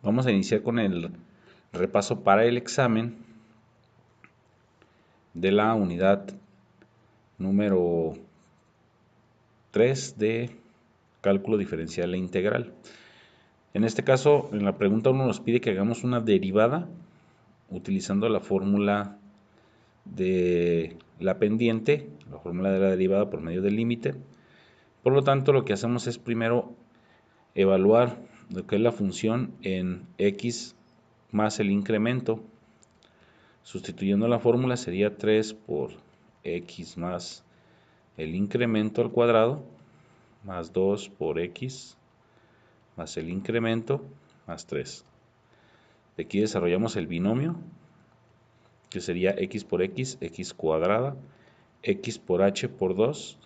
Vamos a iniciar con el repaso para el examen de la unidad número 3 de cálculo diferencial e integral. En este caso, en la pregunta 1 nos pide que hagamos una derivada utilizando la fórmula de la pendiente, la fórmula de la derivada por medio del límite. Por lo tanto, lo que hacemos es primero evaluar lo que es la función en x más el incremento. Sustituyendo la fórmula sería 3 por x más el incremento al cuadrado, más 2 por x más el incremento, más 3. De aquí desarrollamos el binomio, que sería x por x cuadrada, x por h por 2,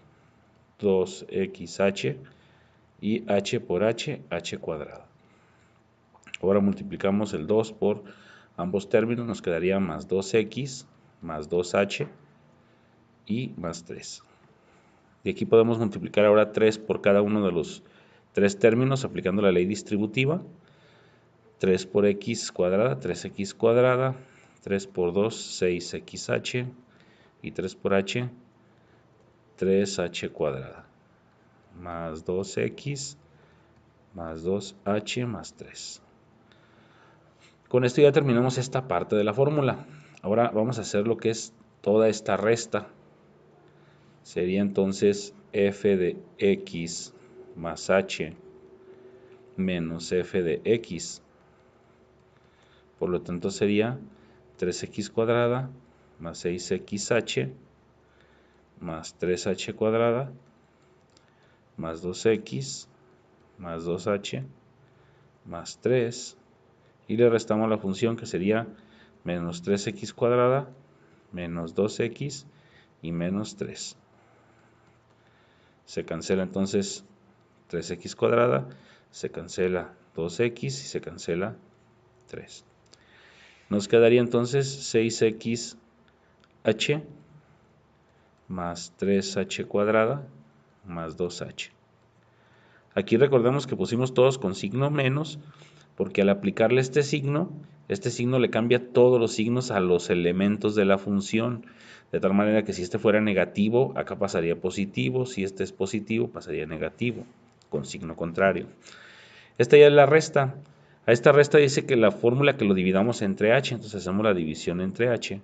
2xh, y h por h cuadrada. Ahora multiplicamos el 2 por ambos términos, nos quedaría más 2x más 2h y más 3. Y aquí podemos multiplicar ahora 3 por cada uno de los tres términos aplicando la ley distributiva. 3 por x cuadrada, 3x cuadrada, 3 por 2, 6xh, y 3 por h, 3h cuadrada, más 2x, más 2h, más 3. Con esto ya terminamos esta parte de la fórmula. Ahora vamos a hacer lo que es toda esta resta. Sería entonces f de x más h menos f de x. Por lo tanto sería 3x cuadrada más 6xh más 3h cuadrada más 2x más 2h más 3. Y le restamos la función que sería menos 3x cuadrada menos 2x y menos 3. Se cancela entonces 3x cuadrada, se cancela 2x y se cancela 3. Nos quedaría entonces 6xh más 3h cuadrada más 2h. Aquí recordemos que pusimos todos con signo menos, porque al aplicarle este signo le cambia todos los signos a los elementos de la función, de tal manera que si este fuera negativo, acá pasaría positivo, si este es positivo, pasaría negativo, con signo contrario. Esta ya es la resta. A esta resta dice que la fórmula que lo dividamos entre h, entonces hacemos la división entre h.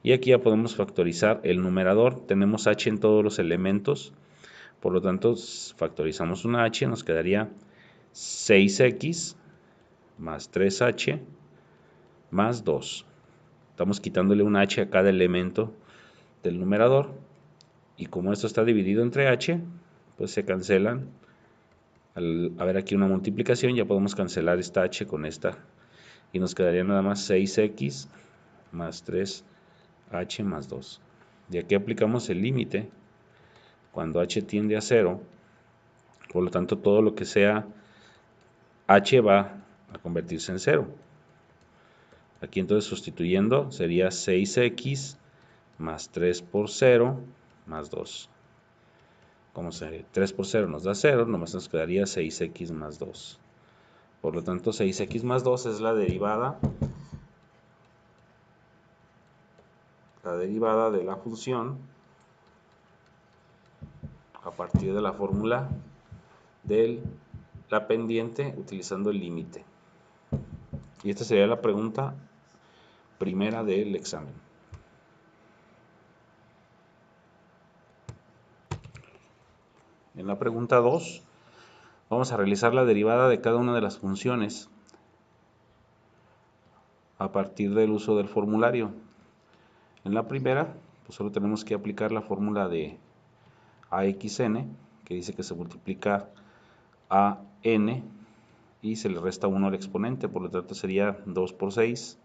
Y aquí ya podemos factorizar el numerador. Tenemos h en todos los elementos, por lo tanto factorizamos una h, nos quedaría 6x más 3h más 2. Estamos quitándole una h a cada elemento del numerador, y como esto está dividido entre h, pues se cancelan. Al haber aquí una multiplicación, ya podemos cancelar esta h con esta, y nos quedaría nada más 6x más 3h más 2. Y aquí aplicamos el límite cuando h tiende a 0, por lo tanto todo lo que sea h va a convertirse en 0. Aquí entonces sustituyendo sería 6x más 3 por 0 más 2. Como 3 por 0 nos da 0, nomás nos quedaría 6x más 2. Por lo tanto 6x más 2 es la derivada de la función a partir de la fórmula de la pendiente utilizando el límite. Y esta sería la pregunta primera del examen. En la pregunta 2 vamos a realizar la derivada de cada una de las funciones a partir del uso del formulario. En la primera, pues solo tenemos que aplicar la fórmula de AXN, que dice que se multiplica a n y se le resta 1 al exponente, por lo tanto sería 2 por 6,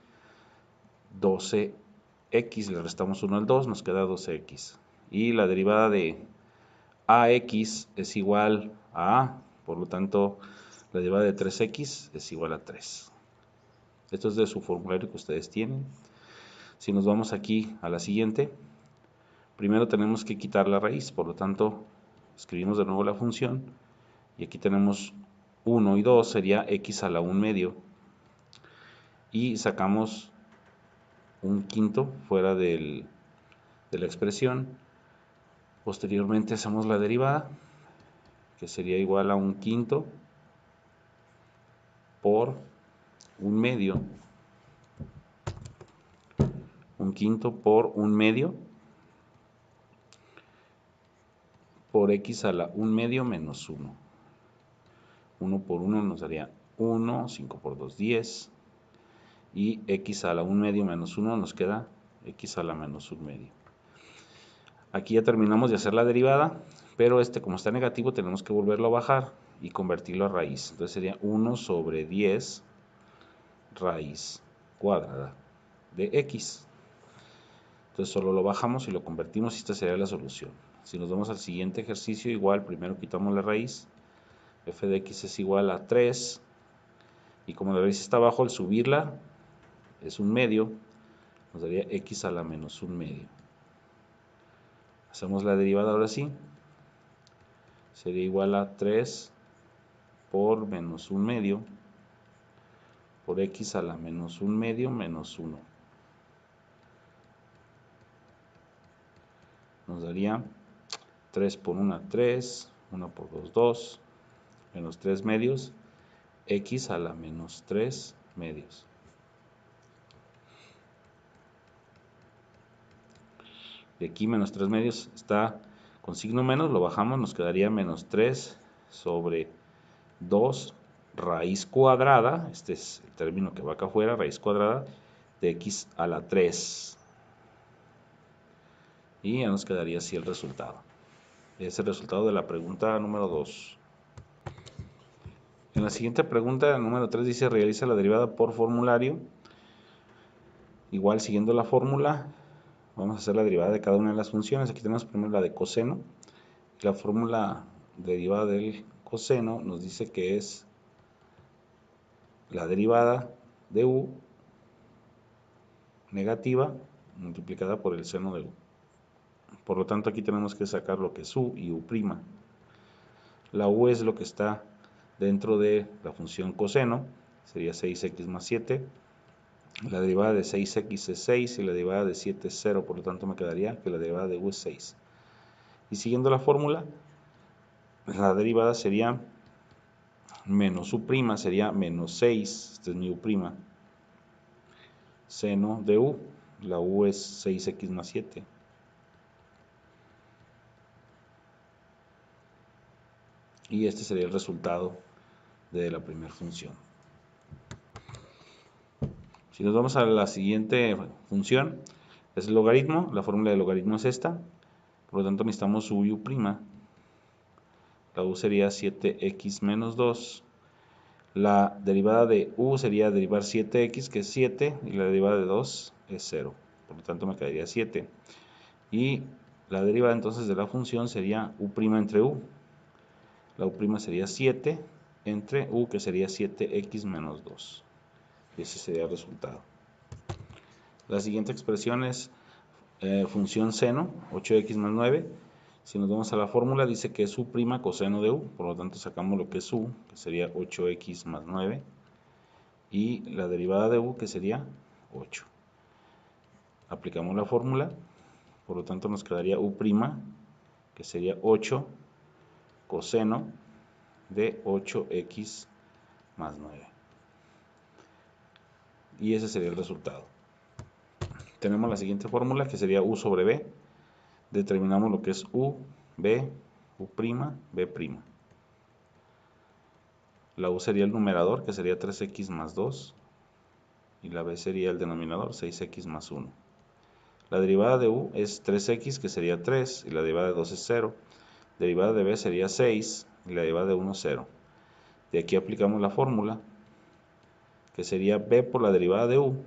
12x, le restamos 1 al 2, nos queda 12x. Y la derivada de ax es igual a a, por lo tanto la derivada de 3x es igual a 3. Esto es de su formulario que ustedes tienen. Si nos vamos aquí a la siguiente, primero tenemos que quitar la raíz, por lo tanto escribimos de nuevo la función y aquí tenemos 1 y 2 sería x a la 1 medio. Y sacamos un quinto fuera de la expresión. Posteriormente hacemos la derivada, que sería igual a un quinto por un medio. Un quinto por un medio por x a la 1 medio menos 1. 1 por 1 nos daría 1, 5 por 2, 10. Y x a la 1 medio menos 1 nos queda x a la menos 1 medio. Aquí ya terminamos de hacer la derivada, pero como está negativo tenemos que volverlo a bajar y convertirlo a raíz. Entonces sería 1 sobre 10 raíz cuadrada de x. Entonces solo lo bajamos y lo convertimos y esta sería la solución. Si nos vamos al siguiente ejercicio, igual primero quitamos la raíz. F de x es igual a 3. Y como la raíz está abajo, al subirla es un medio, nos daría x a la menos 1 medio. Hacemos la derivada ahora sí. Sería igual a 3 por menos 1 medio por x a la menos 1 medio menos 1. Nos daría 3 por 1, 3, 1 por 2, 2, menos 3 medios, x a la menos 3 medios. De aquí menos 3 medios está con signo menos, lo bajamos, nos quedaría menos 3 sobre 2 raíz cuadrada, este es el término que va acá afuera, raíz cuadrada de x a la 3. Y ya nos quedaría así el resultado. Es el resultado de la pregunta número 2. En la siguiente pregunta, número 3, dice realiza la derivada por formulario. Igual siguiendo la fórmula, vamos a hacer la derivada de cada una de las funciones. Aquí tenemos primero la de coseno. La fórmula derivada del coseno nos dice que es la derivada de u negativa multiplicada por el seno de u. Por lo tanto, aquí tenemos que sacar lo que es u y u'. La u es lo que está dentro de la función coseno, sería 6x más 7. La derivada de 6x es 6 y la derivada de 7 es 0, por lo tanto me quedaría que la derivada de u es 6. Y siguiendo la fórmula, la derivada sería menos u', sería menos 6, este es mi u', seno de u, la u es 6x más 7. Y este sería el resultado de la primera función. Si nos vamos a la siguiente función, es el logaritmo, la fórmula de logaritmo es esta, por lo tanto necesitamos u y u'. La u sería 7x menos 2. La derivada de u sería derivar 7x, que es 7, y la derivada de 2 es 0. Por lo tanto me quedaría 7. Y la derivada entonces de la función sería u' entre u. La u' sería 7 entre u, que sería 7x menos 2. Y ese sería el resultado. La siguiente expresión es función seno, 8x más 9. Si nos vamos a la fórmula, dice que es u' coseno de u, por lo tanto sacamos lo que es u, que sería 8x más 9, y la derivada de u, que sería 8. Aplicamos la fórmula, por lo tanto nos quedaría u', que sería 8 coseno de 8x más 9. Y ese sería el resultado. Tenemos la siguiente fórmula, que sería u sobre b. Determinamos lo que es u, b, u', b'. La u sería el numerador, que sería 3x más 2. Y la b sería el denominador, 6x más 1. La derivada de u es 3x, que sería 3, y la derivada de 2 es 0. Derivada de b sería 6, y la derivada de 1 0. De aquí aplicamos la fórmula, que sería b por la derivada de u,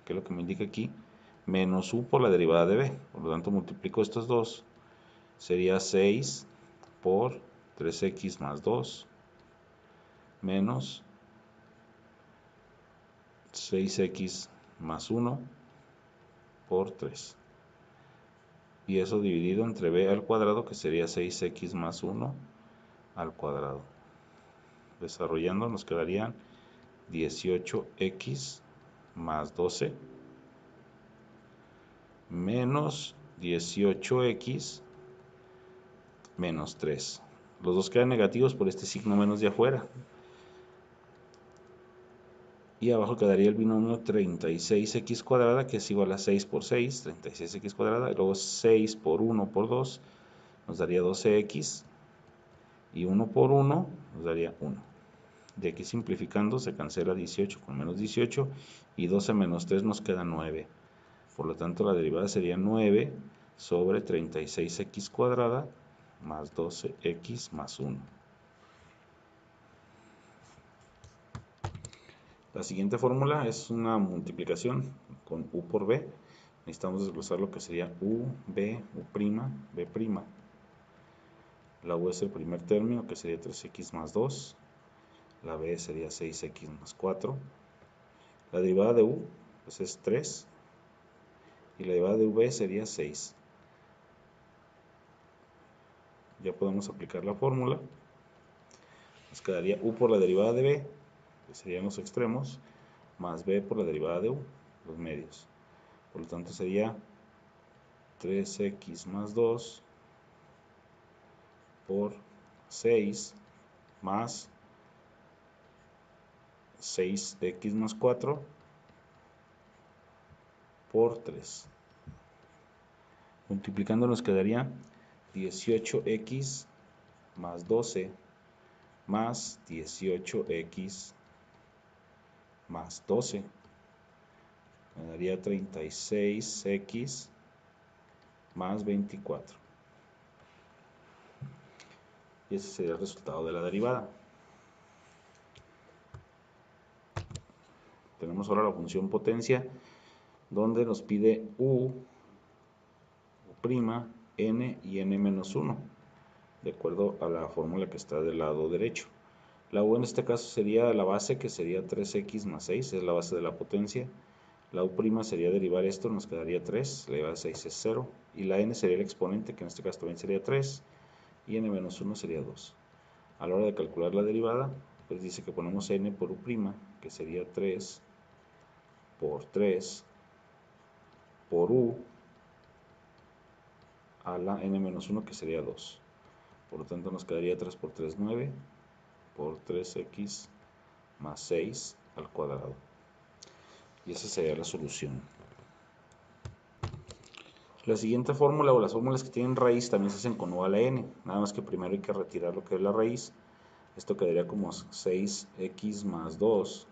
que es lo que me indica aquí, menos u por la derivada de b. Por lo tanto, multiplico estos dos. Sería 6 por 3x más 2 menos 6x más 1 por 3. Y eso dividido entre b al cuadrado, que sería 6x más 1 al cuadrado. desarrollando nos quedarían 18x más 12 menos 18x menos 3. Los dos quedan negativos por este signo menos de afuera. Y abajo quedaría el binomio 36x cuadrada, que es igual a 6 por 6, 36x cuadrada. Y luego 6 por 1 por 2 nos daría 12x. Y 1 por 1 nos daría 1. De aquí simplificando se cancela 18 con menos 18. Y 12 menos 3 nos queda 9. Por lo tanto la derivada sería 9 sobre 36x cuadrada más 12x más 1. La siguiente fórmula es una multiplicación con u por b. Necesitamos desglosar lo que sería u, b, u', b'. La u es el primer término, que sería 3x más 2. La b sería 6x más 4. La derivada de u pues es 3. Y la derivada de v sería 6. Ya podemos aplicar la fórmula. Nos quedaría u por la derivada de b, que serían los extremos, más b por la derivada de u, los medios. Por lo tanto sería 3x más 2 por 6 más 6x más 4 por 3. Multiplicando nos quedaría 18x más 12 más 18x más 12. Me daría 36x más 24. Y ese sería el resultado de la derivada. Tenemos ahora la función potencia, donde nos pide u', n y n menos 1, de acuerdo a la fórmula que está del lado derecho. La u en este caso sería la base, que sería 3x más 6, es la base de la potencia. La u' sería derivar esto, nos quedaría 3, la derivada de 6 es 0. Y la n sería el exponente, que en este caso también sería 3, y n menos 1 sería 2. A la hora de calcular la derivada, pues dice que ponemos n por u', que sería 3 por 3 por u a la n menos 1, que sería 2. Por lo tanto nos quedaría 3 por 3, 9, por 3x más 6 al cuadrado. Y esa sería la solución. La siguiente fórmula, o las fórmulas que tienen raíz, también se hacen con u a la n. Nada más que primero hay que retirar lo que es la raíz. Esto quedaría como 6x más 2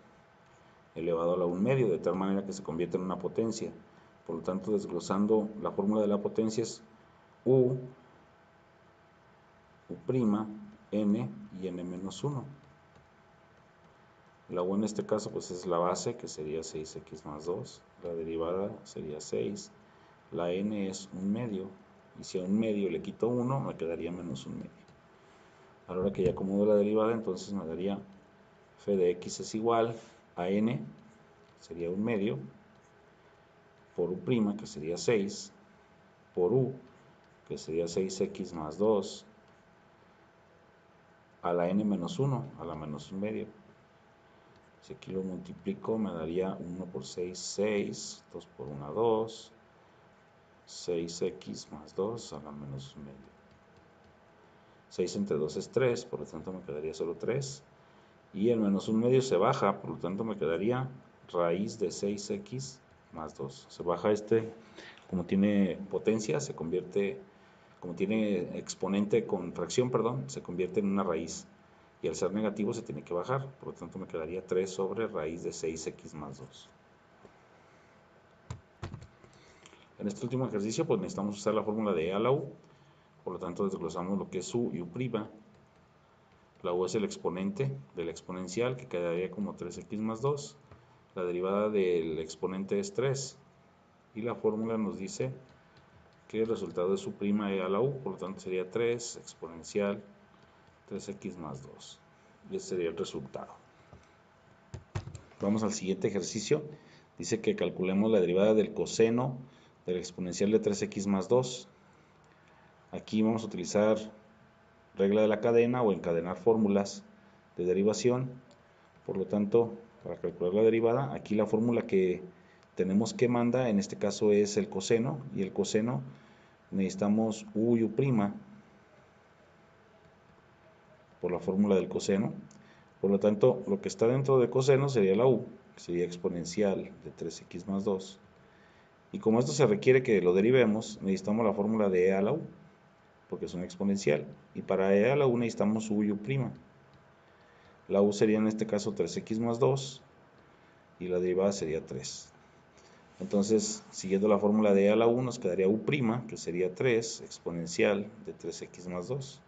elevado a la 1 medio, de tal manera que se convierte en una potencia. Por lo tanto, desglosando la fórmula de la potencia es u', n y n menos 1. La u en este caso pues es la base, que sería 6x más 2. La derivada sería 6. La n es 1 medio. Y si a 1 medio le quito 1, me quedaría menos 1 medio. A la hora que ya acomodo la derivada, entonces me daría f de x es igual a n, sería 1 medio, por u', que sería 6, por u, que sería 6x más 2, a la n menos 1, a la menos 1 medio. Si aquí lo multiplico, me daría 1 por 6, 6, 2 por 1, 2, 6x más 2 a la menos 1 medio. 6 entre 2 es 3, por lo tanto me quedaría solo 3. Y el menos 1 medio se baja, por lo tanto me quedaría raíz de 6x más 2. Se baja como tiene potencia, se convierte, como tiene exponente con fracción, perdón, se convierte en una raíz. Y al ser negativo se tiene que bajar, por lo tanto me quedaría 3 sobre raíz de 6x más 2. En este último ejercicio pues necesitamos usar la fórmula de e a la u, por lo tanto desglosamos lo que es u y u'. La u es el exponente de la exponencial, que quedaría como 3x más 2. La derivada del exponente es 3. Y la fórmula nos dice que el resultado es u' e a la u, por lo tanto sería 3 exponencial 3x más 2. Y ese sería el resultado. Vamos al siguiente ejercicio. Dice que calculemos la derivada del coseno de la exponencial de 3x más 2. Aquí vamos a utilizar regla de la cadena o encadenar fórmulas. de derivación. Por lo tanto, para calcular la derivada, aquí la fórmula que tenemos que manda, en este caso es el coseno, y el coseno necesitamos u y u' por la fórmula del coseno. Por lo tanto, lo que está dentro de coseno sería la u, que sería exponencial de 3x más 2. Y como esto se requiere que lo derivemos, necesitamos la fórmula de e a la u, porque es una exponencial. Y para e a la u necesitamos u y u'. La u sería en este caso 3x más 2 y la derivada sería 3. Entonces, siguiendo la fórmula de e a la u, nos quedaría u', que sería 3 exponencial de 3x más 2.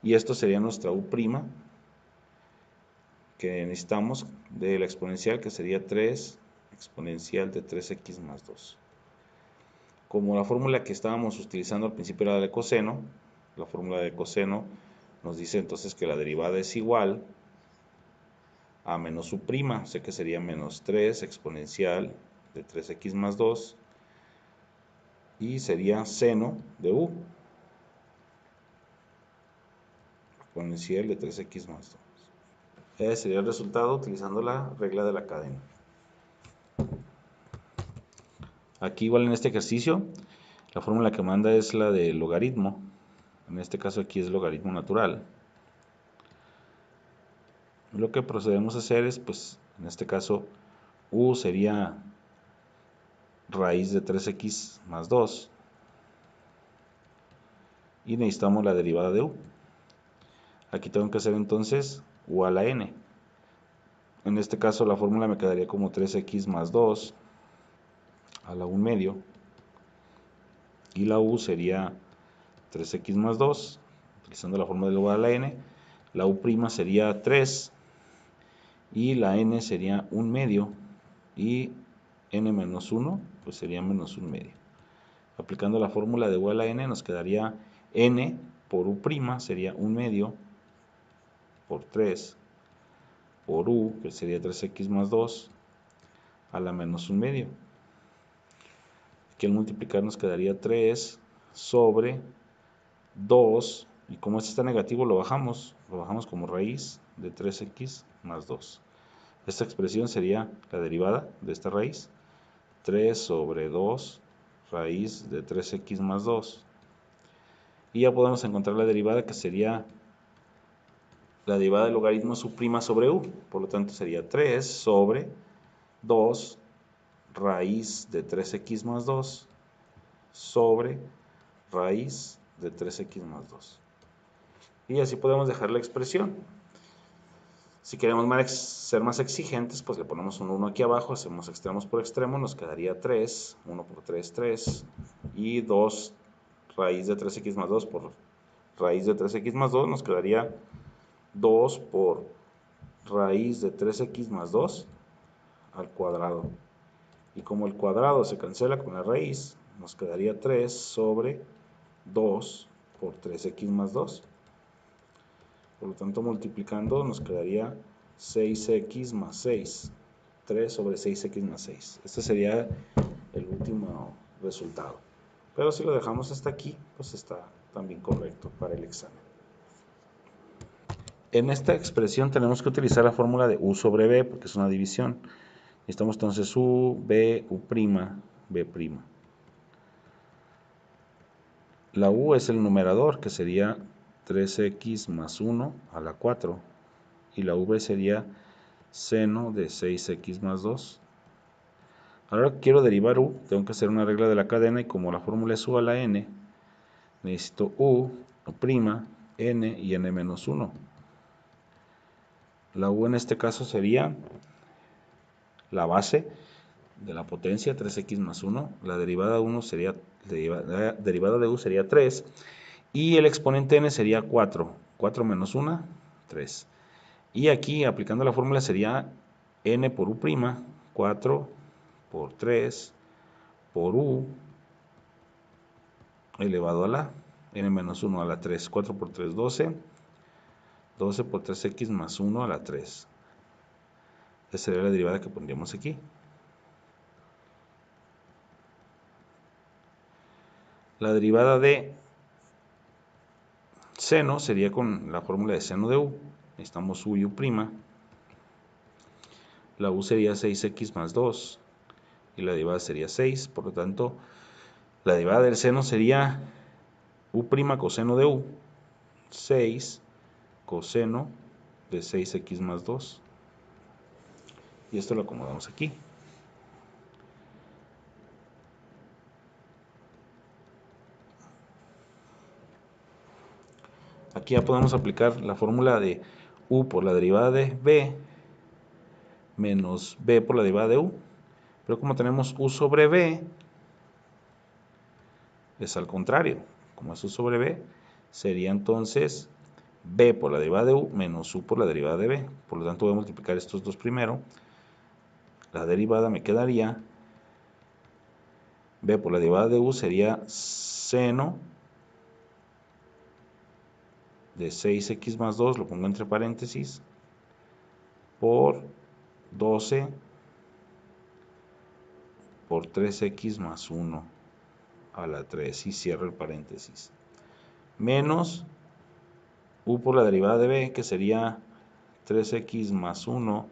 Y esto sería nuestra u', que necesitamos de la exponencial, que sería 3 exponencial de 3x más 2. Como la fórmula que estábamos utilizando al principio era la de coseno, la fórmula de coseno nos dice entonces que la derivada es igual a menos u', o sea que sería menos 3 exponencial de 3x más 2, y sería seno de u, exponencial de 3x más 2. Ese sería el resultado utilizando la regla de la cadena. Aquí igual en este ejercicio, la fórmula que manda es la de logaritmo. En este caso aquí es logaritmo natural. Lo que procedemos a hacer es, pues, en este caso, u sería raíz de 3x más 2. Y necesitamos la derivada de u. Aquí tengo que hacer entonces u a la n. En este caso la fórmula me quedaría como 3x más 2 a la 1 medio. Y la u sería 3x más 2, utilizando la fórmula de u a la n. La u' sería 3 y la n sería 1 medio, y n menos 1 pues sería menos 1 medio. Aplicando la fórmula de u a la n nos quedaría n por u' sería 1 medio por 3 por u, que sería 3x más 2 a la menos 1 medio. Aquí al multiplicar nos quedaría 3 sobre 2, y como este está negativo lo bajamos como raíz de 3x más 2. Esta expresión sería la derivada de esta raíz, 3 sobre 2 raíz de 3x más 2. Y ya podemos encontrar la derivada, que sería la derivada del logaritmo su' sobre u. Por lo tanto sería 3 sobre 2 raíz de 3x más 2 sobre raíz de 3x más 2. Y así podemos dejar la expresión. Si queremos ser más exigentes, pues le ponemos un 1 aquí abajo, hacemos extremos por extremo, nos quedaría 3, 1 por 3, 3, y 2 raíz de 3x más 2 por raíz de 3x más 2, nos quedaría 2 por raíz de 3x más 2 al cuadrado. Y como el cuadrado se cancela con la raíz, nos quedaría 3 sobre 2 por 3x más 2. Por lo tanto, multiplicando nos quedaría 6x más 6. 3 sobre 6x más 6. Este sería el último resultado. Pero si lo dejamos hasta aquí, pues está también correcto para el examen. En esta expresión tenemos que utilizar la fórmula de u sobre b, porque es una división. Necesitamos entonces u, b, u', b'. La u es el numerador, que sería 3x más 1 a la 4. Y la v sería seno de 6x más 2. Ahora que quiero derivar u, tengo que hacer una regla de la cadena, y como la fórmula es u a la n, necesito u', n y n menos 1. La u en este caso sería la base de la potencia, 3x más 1. La derivada de u sería 3. Y el exponente n sería 4. 4 menos 1, 3. Y aquí, aplicando la fórmula, sería n por u', 4 por 3 por u elevado a la n menos 1 a la 3. 4 por 3, 12. 12 por 3x más 1 a la 3. Esa sería la derivada que pondríamos aquí. La derivada de seno sería con la fórmula de seno de u. necesitamos u y u'. La u sería 6x más 2 y la derivada sería 6. Por lo tanto, la derivada del seno sería u' coseno de u, 6 coseno de 6x más 2. Y esto lo acomodamos aquí. Aquí ya podemos aplicar la fórmula de u por la derivada de b menos b por la derivada de u. Pero como tenemos u sobre b, es al contrario. Como es u sobre b, sería entonces b por la derivada de u menos u por la derivada de b. Por lo tanto, voy a multiplicar estos dos primero. La derivada me quedaría, b por la derivada de u sería seno de 6x más 2, lo pongo entre paréntesis, por 12 por 3x más 1 a la 3 y cierro el paréntesis, menos u por la derivada de b, que sería 3x más 1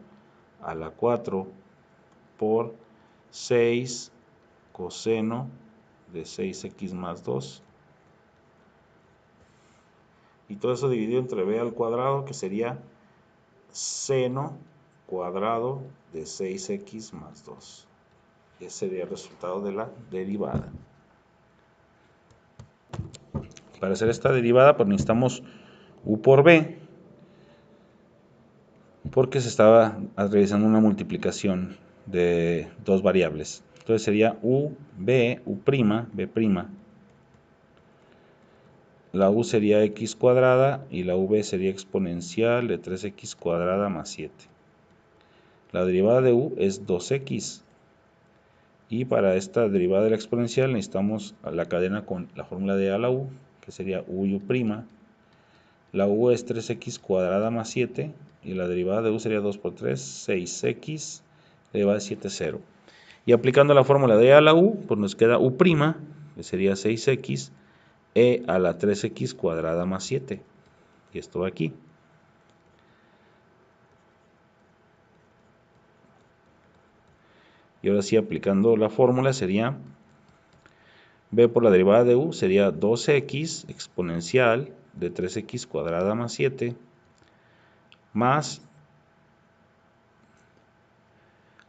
a la 4 por 6 coseno de 6x más 2. Y todo eso dividido entre b al cuadrado, que sería seno cuadrado de 6x más 2. Ese sería el resultado de la derivada. Para hacer esta derivada, pues necesitamos u por b, porque se estaba realizando una multiplicación de dos variables. Entonces sería u, b, b'. La u sería x cuadrada y la v sería exponencial de 3x cuadrada más 7. La derivada de u es 2x. Y para esta derivada de la exponencial necesitamos la cadena con la fórmula de a a la u, que sería u y u'. La u es 3x cuadrada más 7 y la derivada de u sería 2 por 3, 6x, derivada de 7, 0. Y aplicando la fórmula de a la u, pues nos queda u', que sería 6x, e a la 3x cuadrada más 7. Y esto va aquí. Y ahora sí, aplicando la fórmula sería b por la derivada de u sería 2x exponencial de 3x cuadrada más 7 más,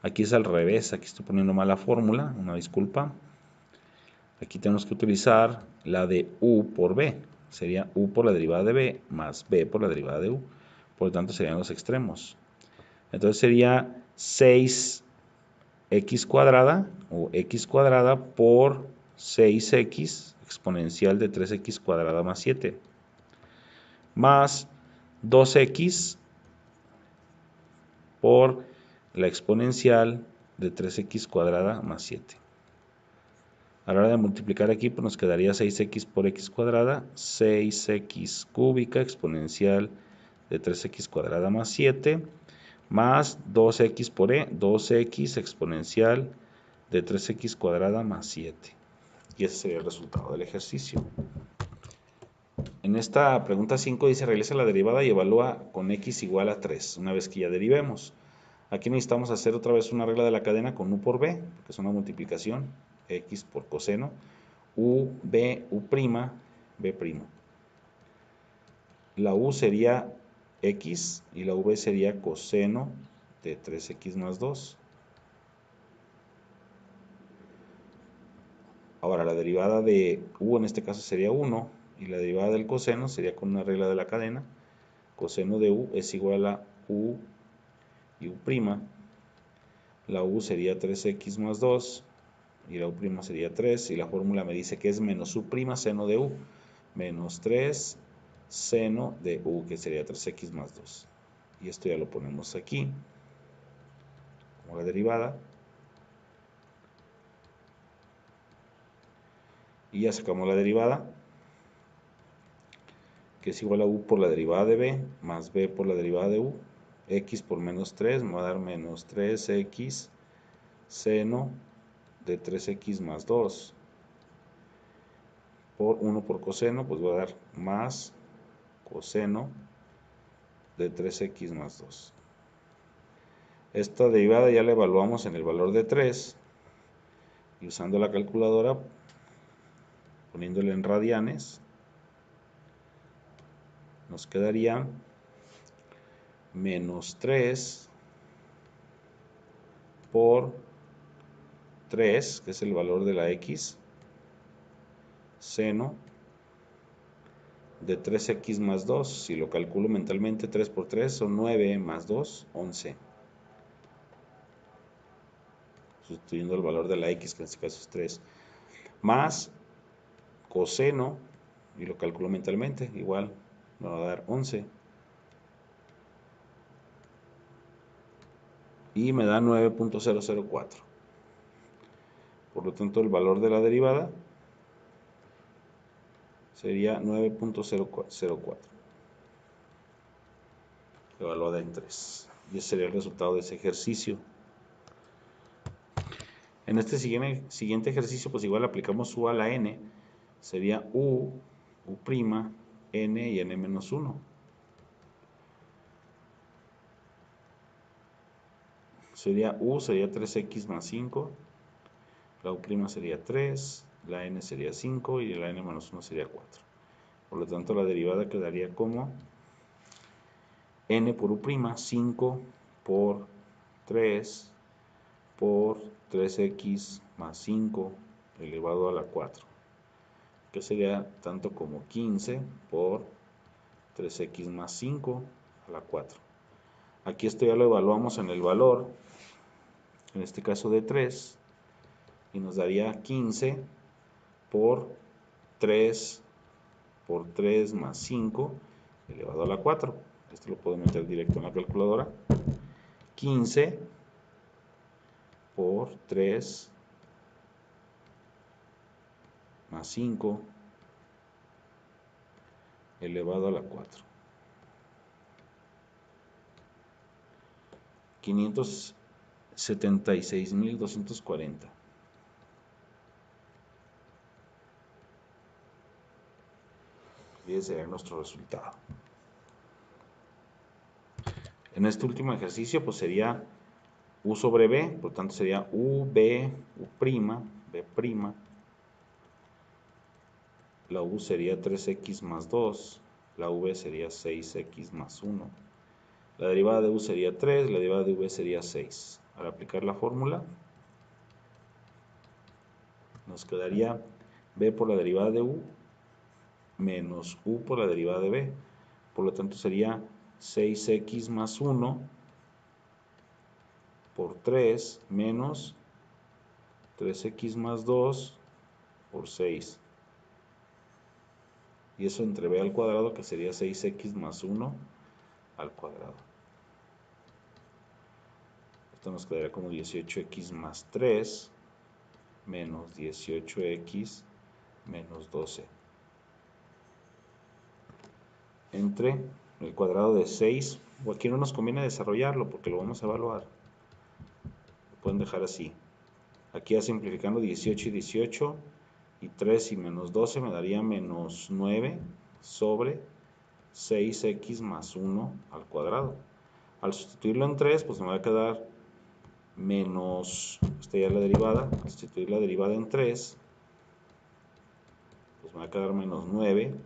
aquí es al revés, aquí estoy poniendo mal la fórmula, una disculpa. Aquí tenemos que utilizar la de u por b, sería u por la derivada de b más b por la derivada de u, por lo tanto serían los extremos. Entonces sería 6x cuadrada o x cuadrada por 6x exponencial de 3x cuadrada más 7 más 2x por la exponencial de 3x cuadrada más 7. A la hora de multiplicar aquí, pues nos quedaría 6x por x cuadrada, 6x cúbica exponencial de 3x cuadrada más 7, más 2x por e, 2x exponencial de 3x cuadrada más 7. Y ese sería el resultado del ejercicio. En esta pregunta 5 dice, realiza la derivada y evalúa con x igual a 3, una vez que ya derivemos. Aquí necesitamos hacer otra vez una regla de la cadena con u por b, que es una multiplicación, x por coseno, u, b, u', b'. La u sería x y la v sería coseno de 3x más 2. Ahora la derivada de u en este caso sería 1 y la derivada del coseno sería con una regla de la cadena. Coseno de u es igual a u y u'. La u sería 3x más 2 y la u' sería 3 y la fórmula me dice que es menos u' seno de u, menos 3 seno de u, que sería 3x más 2. Y esto ya lo ponemos aquí como la derivada. Y ya sacamos la derivada, que es igual a u por la derivada de b, más b por la derivada de u. X por menos 3 me va a dar menos 3x seno de 3x más 2. Por 1 por coseno, pues va a dar más coseno de 3x más 2. Esta derivada ya la evaluamos en el valor de 3 y usando la calculadora, poniéndole en radianes, nos quedaría menos 3 por 3, que es el valor de la x, seno de 3x más 2. Si lo calculo mentalmente, 3 por 3 son 9 más 2, 11. Sustituyendo el valor de la x, que en este caso es 3, más coseno, y lo calculo mentalmente, igual me va a dar 11. Y me da 9.004. Por lo tanto, el valor de la derivada sería 9.004, evaluada en 3. Y ese sería el resultado de ese ejercicio. En este siguiente ejercicio, pues igual aplicamos u a la n, sería u', n y n menos 1. Sería 3x más 5, la u' sería 3, la n sería 5 y la n menos 1 sería 4. Por lo tanto, la derivada quedaría como n por u', 5 por 3 por 3x más 5 elevado a la 4, que sería tanto como 15 por 3x más 5 a la 4. Aquí esto ya lo evaluamos en el valor, en este caso de 3, y nos daría 15 por 3 más 5 elevado a la 4. Esto lo puedo meter directo en la calculadora. 15 por 3 más 5 elevado a la 4. 576.240. Y ese sería nuestro resultado. En este último ejercicio, pues sería u sobre b, por lo tanto sería b', b'. La u sería 3x más 2, la v sería 6x más 1. La derivada de u sería 3, la derivada de v sería 6. Al aplicar la fórmula, nos quedaría b por la derivada de u menos u por la derivada de b. Por lo tanto sería 6x más 1 por 3 menos 3x más 2 por 6. Y eso entre b al cuadrado, que sería 6x más 1 al cuadrado. Esto nos quedaría como 18x más 3 menos 18x menos 12. Entre el cuadrado de 6, o aquí no nos conviene desarrollarlo porque lo vamos a evaluar. Lo pueden dejar así. Aquí ya simplificando 18 y 18, y 3 y menos 12 me daría menos 9 sobre 6x más 1 al cuadrado. Al sustituirlo en 3, pues me va a quedar menos, esta ya es la derivada, al sustituir la derivada en 3, pues me va a quedar menos 9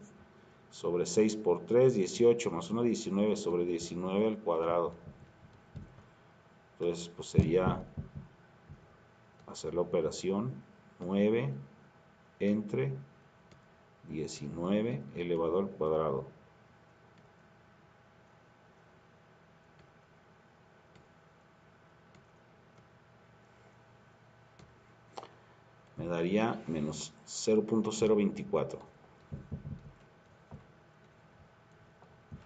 sobre 6 por 3, 18, más 1, 19 sobre 19 al cuadrado. Entonces, pues sería hacer la operación 9 entre 19 elevado al cuadrado. Me daría menos 0.024.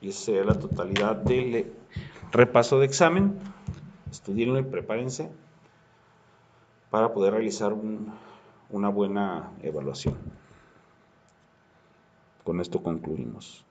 Y esa sería la totalidad del repaso de examen. Estudienlo y prepárense para poder realizar una buena evaluación. Con esto concluimos.